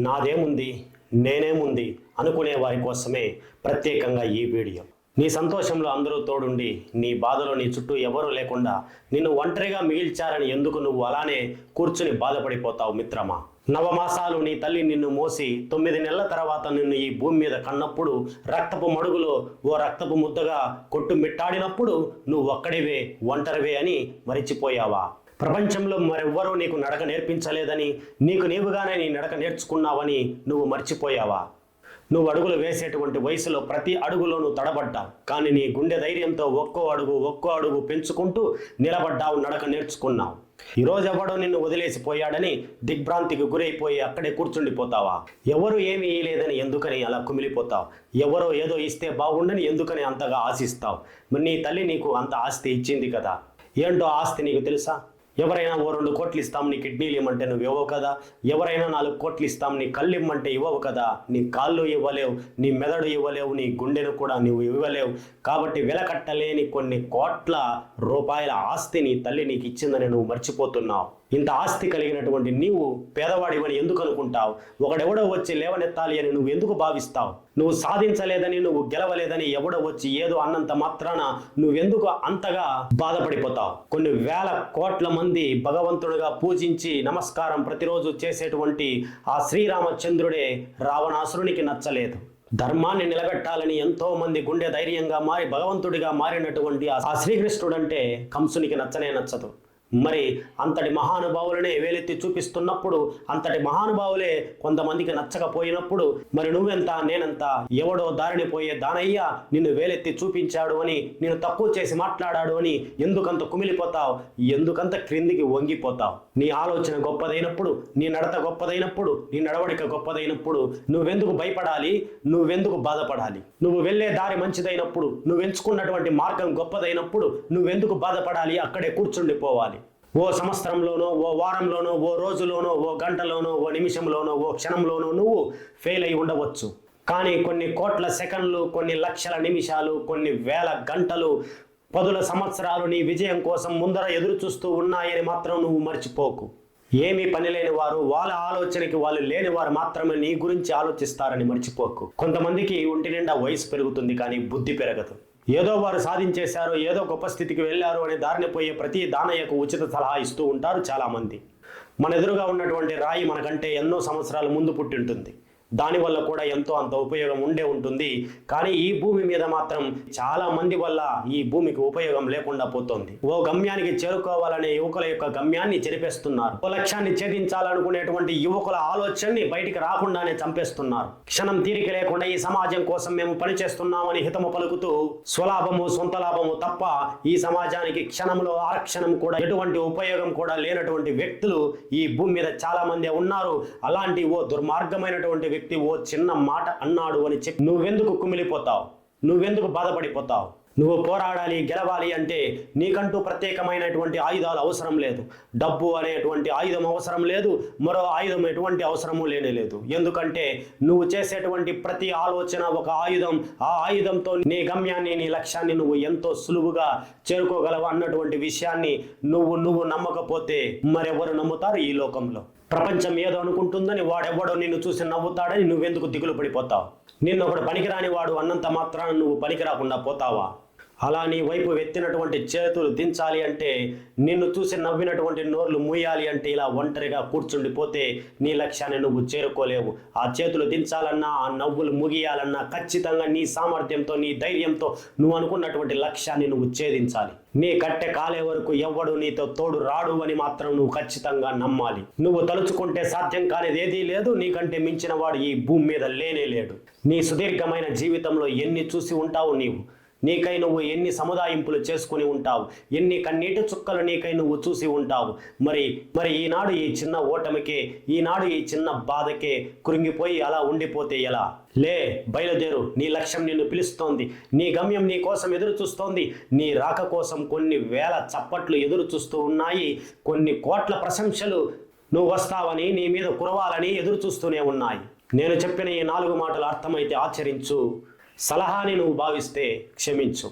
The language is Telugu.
నాదేముంది, నేనేముంది అనుకునే వారి కోసమే ప్రత్యేకంగా ఈ వీడియో. నీ సంతోషంలో అందరూ తోడుండి, నీ బాధలో నీ చుట్టూ ఎవరూ లేకుండా నిన్ను ఒంటరిగా మిగిల్చారని ఎందుకు నువ్వు అలానే కూర్చుని బాధపడిపోతావు మిత్రమా? నవమాసాలు నీ తల్లి నిన్ను మోసి 9 నెలల తర్వాత నిన్ను ఈ భూమి మీద కన్నప్పుడు, రక్తపు మడుగులో ఓ రక్తపు ముద్దగా కొట్టుమిట్టాడినప్పుడు నువ్వు ఒక్కడివే, ఒంటరివే అని మరిచిపోయావా? ప్రపంచంలో మరెవ్వరూ నీకు నడక నేర్పించలేదని, నీకు నీవుగానే నీ నడక నేర్చుకున్నావని నువ్వు మర్చిపోయావా? నువ్వు అడుగులు వేసేటువంటి వయసులో ప్రతి అడుగులోనూ తడబడ్డావు, కానీ నీ గుండె ధైర్యంతో ఒక్కో అడుగు పెంచుకుంటూ నిలబడ్డావు, నడక నేర్చుకున్నావు. ఈరోజు ఎవడో నిన్ను వదిలేసిపోయాడని దిగ్భ్రాంతికి గురైపోయి అక్కడే కూర్చుండిపోతావా? ఎవరు ఏమీ ఇయ్యలేదని ఎందుకని అలా కుమిలిపోతావు? ఎవరో ఏదో ఇస్తే బాగుండని ఎందుకని అంతగా ఆశిస్తావు? మరి నీ తల్లి నీకు అంత ఆస్తి ఇచ్చింది కదా, ఏంటో ఆస్తి నీకు తెలుసా? ఎవరైనా ఓ 2 కోట్లు ఇస్తాం నీ కిడ్నీలు ఇవ్వమంటే నువ్వు ఇవ్వవు కదా, ఎవరైనా 4 కోట్లు ఇస్తాం నీ కళ్ళు ఇవ్వమంటే ఇవ్వవు కదా, నీ కాళ్ళు ఇవ్వలేవు, నీ మెదడు ఇవ్వలేవు, నీ గుండెను కూడా నువ్వు ఇవ్వలేవు. కాబట్టి వెలకట్టలేని కొన్ని కోట్ల రూపాయల ఆస్తి నీ తల్లి నీకు ఇచ్చిందని నువ్వు మర్చిపోతున్నావు. ఇంత ఆస్తి కలిగినటువంటి నీవు పేదవాడివని ఎందుకు అనుకుంటావు? ఒకడెవడో వచ్చి లేవనెత్తాలి అని నువ్వు ఎందుకు భావిస్తావు? నువ్వు సాధించలేదని, నువ్వు గెలవలేదని ఎవడో వచ్చి ఏదో అన్నంత మాత్రాన నువ్వెందుకు అంతగా బాధపడిపోతావు? కొన్ని వేల కోట్ల మంది భగవంతుడిగా పూజించి నమస్కారం ప్రతిరోజు చేసేటువంటి ఆ శ్రీరామచంద్రుడే రావణాసురునికి నచ్చలేదు. ధర్మాన్ని నిలబెట్టాలని ఎంతో మంది గుండె ధైర్యంగా మారి భగవంతుడిగా మారినటువంటి ఆ శ్రీకృష్ణుడంటే కంసునికి నచ్చనే నచ్చదు. మరి అంతటి మహానుభావులనే వేలెత్తి చూపిస్తున్నప్పుడు, అంతటి మహానుభావులే కొంతమందికి నచ్చకపోయినప్పుడు మరి నువ్వెంత, నేనెంత? ఎవడో దారిని పోయే దానయ్య నిన్ను వేలెత్తి చూపించాడు అని, నిన్ను తక్కువ చేసి మాట్లాడాడు అని ఎందుకంత కుమిలిపోతావు? ఎందుకంత క్రిందికి వంగిపోతావు? నీ ఆలోచన గొప్పదైనప్పుడు, నీ నడత గొప్పదైనప్పుడు, నీ నడవడిక గొప్పదైనప్పుడు నువ్వెందుకు భయపడాలి? నువ్వెందుకు బాధపడాలి? నువ్వు వెళ్ళే దారి మంచిదైనప్పుడు, నువ్వు ఎంచుకున్నటువంటి మార్గం గొప్పదైనప్పుడు నువ్వెందుకు బాధపడాలి? అక్కడే కూర్చుండిపోవాలి. ఓ సంవత్సరంలోనో, ఓ వారంలోనో, ఓ రోజులోనో, ఓ గంటలోనో, ఓ నిమిషంలోనో, ఓ క్షణంలోనో నువ్వు ఫెయిల్ అయి ఉండవచ్చు. కానీ కొన్ని కోట్ల సెకండ్లు, కొన్ని లక్షల నిమిషాలు, కొన్ని వేల గంటలు, 10 సంవత్సరాలు నీ విజయం కోసం ముందర ఎదురు చూస్తూ ఉన్నాయని మాత్రం నువ్వు మర్చిపోకు. ఏమీ పని లేని వారు, వాళ్ళ ఆలోచనకి వాళ్ళు లేని వారు మాత్రమే నీ గురించి ఆలోచిస్తారని మర్చిపోకు. కొంతమందికి ఒంటి నిండా వయసు పెరుగుతుంది కానీ బుద్ధి పెరగదు. ఏదో వారు సాధించేశారు, ఏదో గొప్ప స్థితికి వెళ్ళారు అని దారిని పోయే ప్రతి దానయ్యకు ఉచిత సలహా ఇస్తూ ఉంటారు చాలామంది. మన ఎదురుగా ఉన్నటువంటి రాయి మనకంటే ఎన్నో సంవత్సరాల ముందు పుట్టి ఉంటుంది. దానివల్ల కూడా ఎంతో అంత ఉపయోగం ఉండే ఉంటుంది. కానీ ఈ భూమి మీద మాత్రం చాలా మంది వల్ల ఈ భూమికి ఉపయోగం లేకుండా పోతుంది. ఓ గమ్యానికి చేరుకోవాలనే యువకుల యొక్క గమ్యాన్ని చెరిపేస్తున్నారు. ఓ లక్ష్యాన్ని ఛేదించాలనుకునేటువంటి యువకుల ఆలోచనని బయటికి రాకుండానే చంపేస్తున్నారు. క్షణం తీరిక లేకుండా ఈ సమాజం కోసం మేము పనిచేస్తున్నామని హితము పలుకుతూ స్వలాభము, సొంత లాభము తప్ప ఈ సమాజానికి క్షణంలో ఆరక్షణం కూడా ఎటువంటి ఉపయోగం కూడా లేనటువంటి వ్యక్తులు ఈ భూమి మీద చాలా మంది ఉన్నారు. అలాంటి ఓ దుర్మార్గమైనటువంటి వ్యక్తి ఓ చిన్న మాట అన్నాడు అని చెప్పి నువ్వెందుకు కుమిలిపోతావు? నువ్వెందుకు బాధపడిపోతావు? నువ్వు పోరాడాలి, గెలవాలి అంటే నీకంటూ ప్రత్యేకమైనటువంటి ఆయుధాలు అవసరం లేదు. డబ్బు అనేటువంటి ఆయుధం అవసరం లేదు, మరో ఆయుధం ఎటువంటి అవసరము లేదు. ఎందుకంటే నువ్వు చేసేటువంటి ప్రతి ఆలోచన ఒక ఆయుధం. ఆ ఆయుధంతో నీ గమ్యాన్ని, నీ లక్ష్యాన్ని నువ్వు ఎంతో సులువుగా చేరుకోగలవు అన్నటువంటి విషయాన్ని నువ్వు నమ్మకపోతే మరెవరు నమ్ముతారు ఈ లోకంలో? ప్రపంచం ఏదో అనుకుంటుందని వాడెవ్వడో నిన్ను చూసి నవ్వుతాడని నువ్వెందుకు దిగులు పడిపోతావు? నిన్ను ఒకడు పనికిరాని వాడు అన్నంత మాత్రాన నువ్వు పనికి రాకుండా పోతావా? అలా నీ వైపు ఎత్తినటువంటి చేతులు దించాలి అంటే, నిన్ను చూసి నవ్వినటువంటి నోర్లు మూయాలి అంటే ఇలా ఒంటరిగా కూర్చుండిపోతే నీ లక్ష్యాన్ని నువ్వు చేరుకోలేవు. ఆ చేతులు దించాలన్నా, ఆ నవ్వులు ముగియాలన్నా ఖచ్చితంగా నీ సామర్థ్యంతో, నీ ధైర్యంతో నువ్వు అనుకున్నటువంటి లక్ష్యాన్ని నువ్వు ఛేదించాలి. నీ కట్టె కాలే వరకు ఎవ్వడు నీతో తోడు రాడు అని మాత్రం నువ్వు ఖచ్చితంగా నమ్మాలి. నువ్వు తలుచుకుంటే సాధ్యం కానిది ఏదీ లేదు. నీకంటే మించిన వాడు ఈ భూమి మీద లేనే లేడు. నీ సుదీర్ఘమైన జీవితంలో ఎన్ని చూసి ఉంటావు నీవు? నీకై నువ్వు ఎన్ని సముదాయింపులు చేసుకుని ఉంటావు? ఎన్ని కన్నీటి చుక్కలు నీకై నువ్వు చూసి ఉంటావు? మరి ఈనాడు ఈ చిన్న ఓటమికే, ఈనాడు ఈ చిన్న బాధకే కృంగిపోయి అలా ఉండిపోతే ఎలా? లే, బయలుదేరు. నీ లక్ష్యం నిన్ను పిలుస్తోంది. నీ గమ్యం నీ కోసం ఎదురు చూస్తోంది. నీ రాక కోసం కొన్ని వేల చప్పట్లు ఎదురు చూస్తూ ఉన్నాయి. కొన్ని కోట్ల ప్రశంసలు నువ్వు వస్తావని, నీ మీద కురవాలని ఎదురు చూస్తూనే ఉన్నాయి. నేను చెప్పిన ఈ 4 మాటలు అర్థమైతే ఆచరించు. సలహాని నువ్వు భావిస్తే క్షమించు.